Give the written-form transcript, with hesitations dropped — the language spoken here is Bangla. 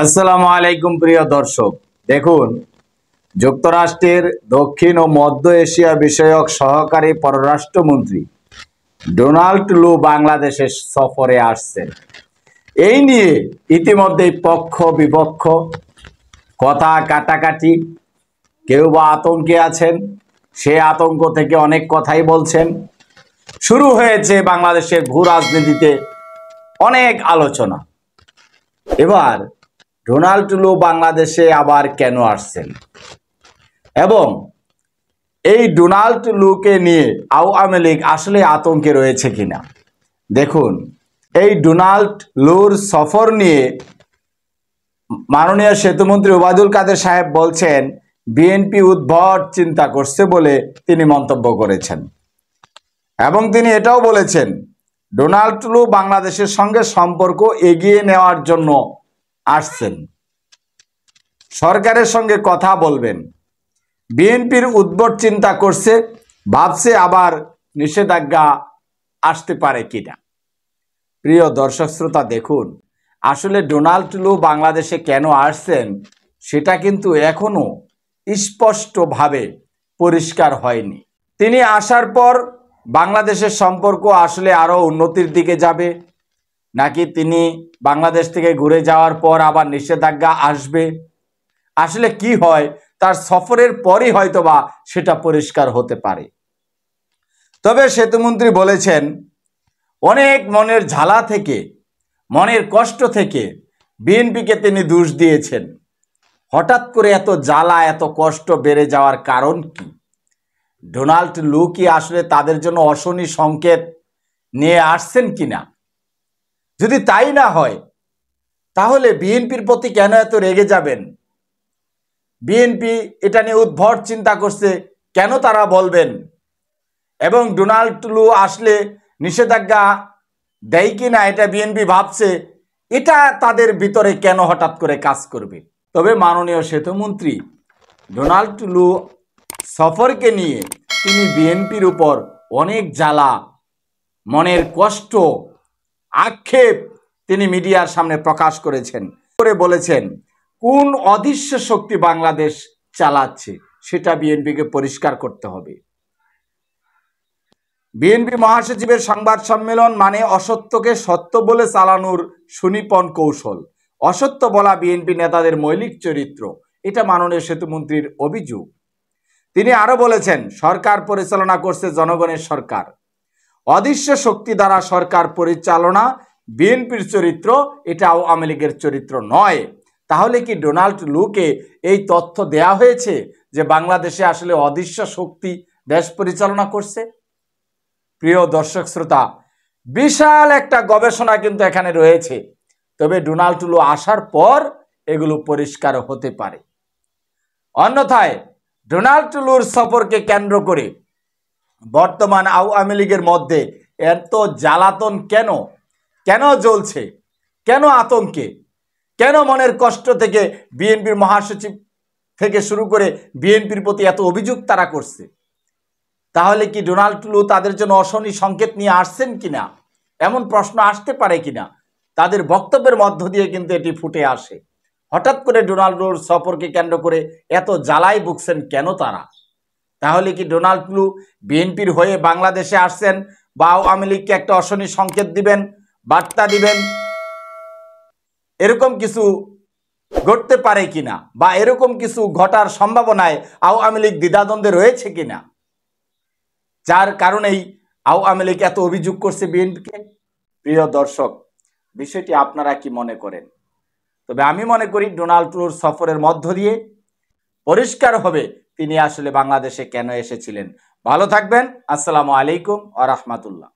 আসসালামু আলাইকুম প্রিয় দর্শক। দেখুন, যুক্তরাষ্ট্রের দক্ষিণ ও মধ্য এশিয়া বিষয়ক সহকারী পররাষ্ট্রমন্ত্রী ডোনাল্ড লু বাংলাদেশে সফরে আসছেন। এই নিয়ে ইতিমধ্যেই পক্ষ বিপক্ষ কথা কাটাকাটি, কেউ বা আতঙ্কে আছেন, সে আতঙ্ক থেকে অনেক কথাই বলছেন। শুরু হয়েছে বাংলাদেশের ভূ রাজনীতিতে অনেক আলোচনা। এবার ডোনাল্ড লু বাংলাদেশে আবার কেন আসছেন এবং এই ডোনাল্ড লুকে নিয়ে আওয়ামী লীগ আসলে আতঙ্কে রয়েছে কিনা। দেখুন, এই ডোনাল্ড লুর সফর নিয়ে মাননীয় সেতুমন্ত্রী ওবায়দুল কাদের সাহেব বলছেন বিএনপি উদ্ভট চিন্তা করছে বলে তিনি মন্তব্য করেছেন এবং তিনি এটাও বলেছেন ডোনাল্ড লু বাংলাদেশের সঙ্গে সম্পর্ক এগিয়ে নেওয়ার জন্য আসছেন, সরকারের সঙ্গে কথা বলবেন। বিএনপির উদ্ভট চিন্তা করছে, ভাবছে আবার নিষেধাজ্ঞা আসতে পারে কিনা। প্রিয় দর্শক শ্রোতা, দেখুন, আসলে ডোনাল্ড লু বাংলাদেশে কেন আসছেন সেটা কিন্তু এখনো স্পষ্টভাবে পরিষ্কার হয়নি। তিনি আসার পর বাংলাদেশের সম্পর্ক আসলে আরো উন্নতির দিকে যাবে, নাকি তিনি বাংলাদেশ থেকে ঘুরে যাওয়ার পর আবার নিষেধাজ্ঞা আসবে, আসলে কি হয় তার সফরের পরই হয়তোবা সেটা পরিষ্কার হতে পারে। তবে সেতুমন্ত্রী বলেছেন অনেক মনের ঝালা থেকে, মনের কষ্ট থেকে বিএনপিকে তিনি দোষ দিয়েছেন। হঠাৎ করে এত জ্বালা, এত কষ্ট বেড়ে যাওয়ার কারণ কি? ডোনাল্ড লু কি আসলে তাদের জন্য অশনি সংকেত নিয়ে আসছেন কিনা? যদি তাই না হয় তাহলে বিএনপির প্রতি কেন এত রেগে যাবেন? বিএনপি এটা নিয়ে উদ্ভট চিন্তা করছে কেন তারা বলবেন? এবং ডোনাল্ড লু আসলে নিষেধাজ্ঞা দেয় কিনা এটা বিএনপি ভাবছে, এটা তাদের ভিতরে কেন হঠাৎ করে কাজ করবে? তবে মাননীয় সেতুমন্ত্রী ডোনাল্ড লু সফরকে নিয়ে তিনি বিএনপির উপর অনেক জ্বালা, মনের কষ্ট, আক্ষেপ তিনি মিডিয়ার সামনে প্রকাশ করেছেন, করে বলেছেন কোন অদৃশ্য শক্তি বাংলাদেশ চালাচ্ছে সেটা বিএনপিকে পরিষ্কার করতে হবে। বিএনপি মহাসচিবের সংবাদ সম্মেলন মানে অসত্যকে সত্য বলে চালানোর সুনিপুণ কৌশল। অসত্য বলা বিএনপি নেতাদের মৌলিক চরিত্র, এটা মাননীয় সেতুমন্ত্রীর অভিযোগ। তিনি আরো বলেছেন সরকার পরিচালনা করছে জনগণের সরকার, অদৃশ্য শক্তি দ্বারা সরকার পরিচালনা বিএনপির চরিত্র, এটা আওয়ামী লীগের চরিত্র নয়। তাহলে কি ডোনাল্ড লুকে এই তথ্য দেয়া হয়েছে যে বাংলাদেশে আসলে অদৃশ্য শক্তি দেশ পরিচালনা করছে? প্রিয় দর্শক শ্রোতা, বিশাল একটা গবেষণা কিন্তু এখানে রয়েছে। তবে ডোনাল্ড লু আসার পর এগুলো পরিষ্কার হতে পারে। অন্যথায় ডোনাল্ড লুর সফরকে কেন্দ্র করে বর্তমান আওয়ামী লীগের মধ্যে এত জ্বালাতন কেন কেন জ্বলছে, কেন আতঙ্কে, কেন মনের কষ্ট থেকে বিএনপির মহাসচিব থেকে শুরু করে বিএনপির প্রতি এত অভিযোগ তারা করছে? তাহলে কি ডোনাল্ড লু তাদের জন্য অশনি সংকেত নিয়ে আসছেন কিনা, এমন প্রশ্ন আসতে পারে কিনা। তাদের বক্তব্যের মধ্য দিয়ে কিন্তু এটি ফুটে আসে। হঠাৎ করে ডোনাল্ড লুর সফরকে কেন্দ্র করে এত জ্বালাই ভুগছেন কেন তারা? তাহলে কি ডোনাল্ড লু বিএনপির হয়ে বাংলাদেশে আসছেন বা আওয়ামী লীগকে একটা অশনি সংকেত দিবেন, বার্তা দিবেন, এরকম কিছু ঘটতে পারে কিনা, বা এরকম কিছু ঘটার সম্ভাবনায় আওয়ামী লীগ দ্বিধাদ্বন্দ্বে রয়েছে কিনা, যার কারণেই আওয়ামী লীগ এত অভিযোগ করছে বিএনপিকে? প্রিয় দর্শক, বিষয়টি আপনারা কি মনে করেন? তবে আমি মনে করি ডোনাল্ড লুর সফরের মধ্য দিয়ে পরিষ্কার হবে তিনি আসলে বাংলাদেশে কেন এসেছিলেন। ভালো থাকবেন। আসসালামু আলাইকুম ওয়া রাহমাতুল্লাহ।